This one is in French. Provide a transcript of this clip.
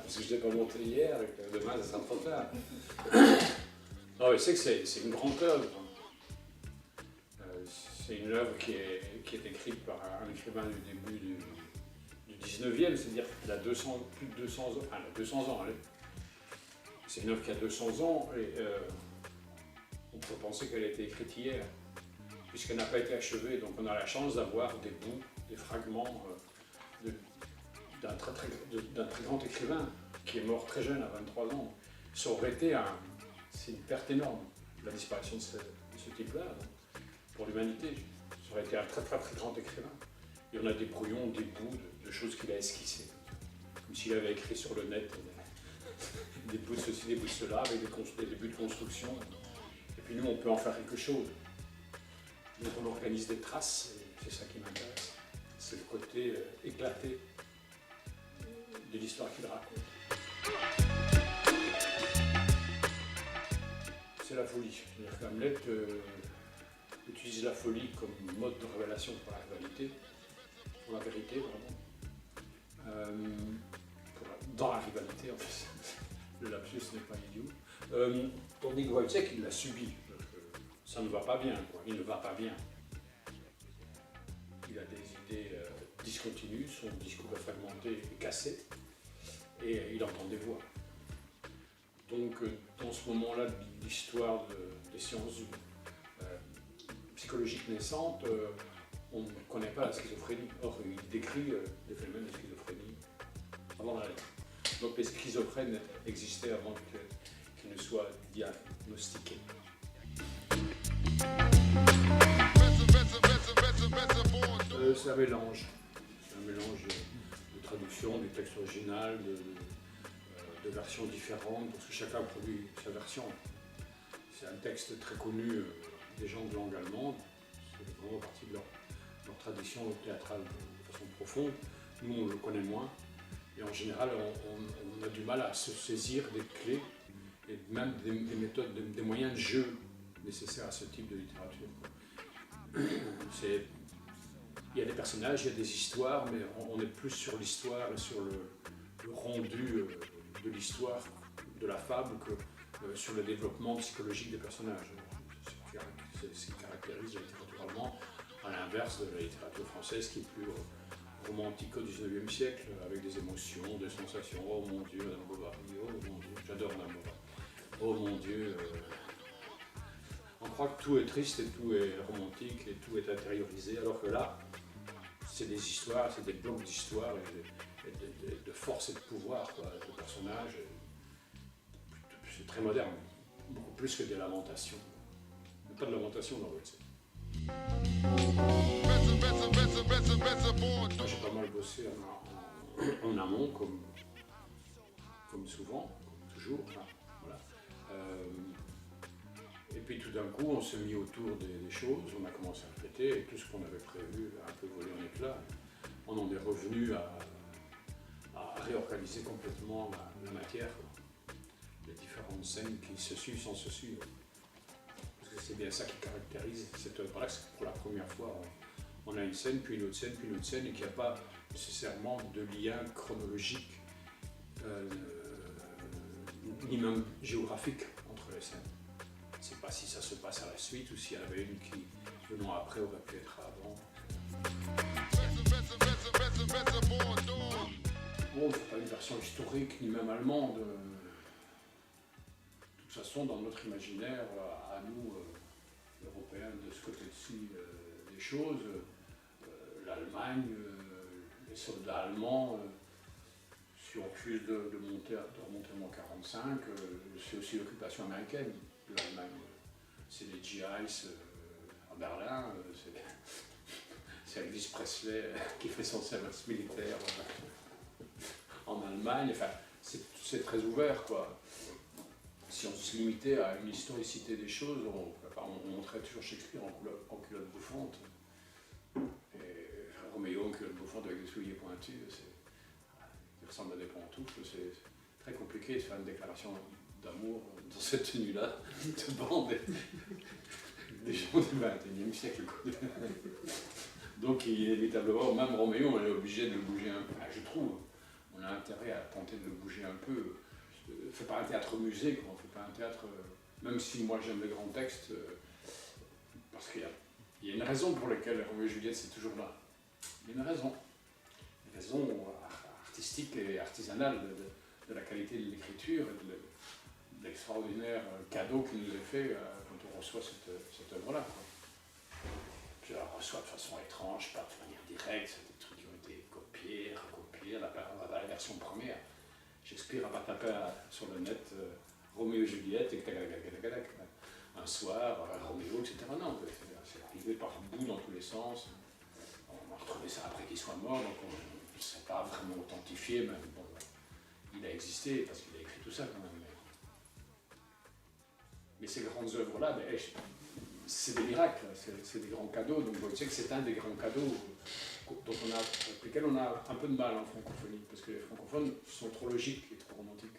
parce que je n'ai pas monté hier et que demain ça sera trop tard. Non, mais c'est que c'est une grande œuvre. C'est une œuvre qui est écrite par un écrivain du début du 19e, c'est-à-dire qu'elle a plus de 200 ans. Enfin, elle a 200 ans, allez. C'est une œuvre qui a 200 ans et on peut penser qu'elle a été écrite hier, puisqu'elle n'a pas été achevée. Donc on a la chance d'avoir des bouts, des fragments d'un très grand écrivain qui est mort très jeune, à 23 ans. Ça aurait été c'est une perte énorme, la disparition de ce type-là. Pour l'humanité, ça aurait été un très grand écrivain. Et on a des brouillons, des bouts de choses qu'il a esquissées. Comme s'il avait écrit sur le net des bouts de ceci, des bouts de cela, avec des débuts de construction. Et puis nous, on peut en faire quelque chose. Donc on organise des traces, et c'est ça qui m'intéresse. C'est le côté éclaté de l'histoire qu'il raconte. C'est la folie. C'est-à-dire qu'Hamlet utilise la folie comme mode de révélation pour la rivalité, pour la vérité vraiment. Dans la rivalité en fait, le lapsus n'est pas idiot. Tandis que Wojciech, il l'a subi, ça ne va pas bien, quoi. Il ne va pas bien. Il a des idées discontinues, son discours est fragmenté et cassé, et il entend des voix. Donc dans ce moment-là de l'histoire des sciences psychologiques naissantes, on ne connaît pas la schizophrénie. Or, il décrit des phénomènes de schizophrénie avant la lettre. Donc les schizophrènes existaient avant qu'ils ne soient diagnostiqués. C'est un mélange. C'est un mélange de traduction du texte original, de versions différentes, parce que chacun produit sa version. C'est un texte très connu des gens de langue allemande, c'est vraiment partie de leur tradition théâtrale de façon profonde. Nous, on le connaît moins, et en général, on a du mal à se saisir des clés et même des méthodes, des moyens de jeu nécessaires à ce type de littérature. Il y a des personnages, il y a des histoires, mais on est plus sur l'histoire et sur le rendu de l'histoire, de la fable, que sur le développement psychologique des personnages. C'est ce qui caractérise la littérature allemande, à l'inverse de la littérature française qui est plus romantique au XIXe siècle, avec des émotions, des sensations. Oh mon Dieu, Madame Bovary, oh mon Dieu, j'adore Madame Bovary. Oh mon Dieu, on croit que tout est triste et tout est romantique et tout est intériorisé, alors que là, c'est des histoires, c'est des blocs d'histoire et de force et de pouvoir, quoi, de personnages. C'est très moderne, beaucoup plus que des lamentations. Il n'y a pas de lamentation dans Wojciech. Moi, j'ai pas mal bossé en amont, comme souvent, comme toujours. Voilà. Et puis tout d'un coup, on s'est mis autour des choses, on a commencé à répéter, et tout ce qu'on avait prévu a un peu volé en éclats. On en est revenu à réorganiser complètement la matière, les différentes scènes qui se suivent sans se suivre. Parce que c'est bien ça qui caractérise cette œuvre-là, c'est que pour la première fois, on a une scène, puis une autre scène, puis une autre scène, et qu'il n'y a pas nécessairement de lien chronologique, ni même géographique entre les scènes. Je ne sais pas si ça se passe à la suite ou s'il y en avait une qui, venant après, aurait pu être avant. Bon, c'est pas une version historique, ni même allemande. De toute façon, dans notre imaginaire, à nous, Européens, de ce côté-ci des choses, l'Allemagne, les soldats allemands, si on refuse de remonter en 1945, c'est aussi l'occupation américaine de l'Allemagne. C'est les GIs à Berlin, c'est Elvis Presley qui fait son service militaire en Allemagne. Enfin, c'est très ouvert, quoi. Si on se limitait à une historicité des choses, on montrait toujours Shakespeare en culotte bouffante. Et Roméo en culotte bouffante avec des souliers pointus, il ressemble à des pantoufles. C'est très compliqué de faire une déclaration d'amour dans cette tenue-là, devant des gens du XXIe siècle. Donc inévitablement, même Roméo, on est obligé de le bouger un peu. Je trouve, on est a intérêt à tenter de le bouger un peu. Fait pas un théâtre musée, quoi. On fait pas un théâtre. Même si moi j'aime les grands textes, parce qu'il y a une raison pour laquelle Roméo et Juliette c'est toujours là. Il y a une raison artistique et artisanale de la qualité de l'écriture et de l'extraordinaire cadeau qui nous est fait quand on reçoit cette œuvre-là. Je la reçois de façon étrange, pas de manière directe, c'est des trucs qui ont été copiés, recopiés, la version première. Shakespeare n'a pas tapé sur le net Roméo et Juliette et un soir, Roméo, etc. Non, c'est arrivé par bout dans tous les sens. On a retrouvé ça après qu'il soit mort, donc on ne s'est pas vraiment authentifié, mais bon, il a existé parce qu'il a écrit tout ça quand même. Mais ces grandes œuvres-là, c'est des miracles, c'est des grands cadeaux. Donc je sais que c'est un des grands cadeaux avec lesquels on a un peu de mal en francophonie, parce que les francophones sont trop logiques et trop romantiques.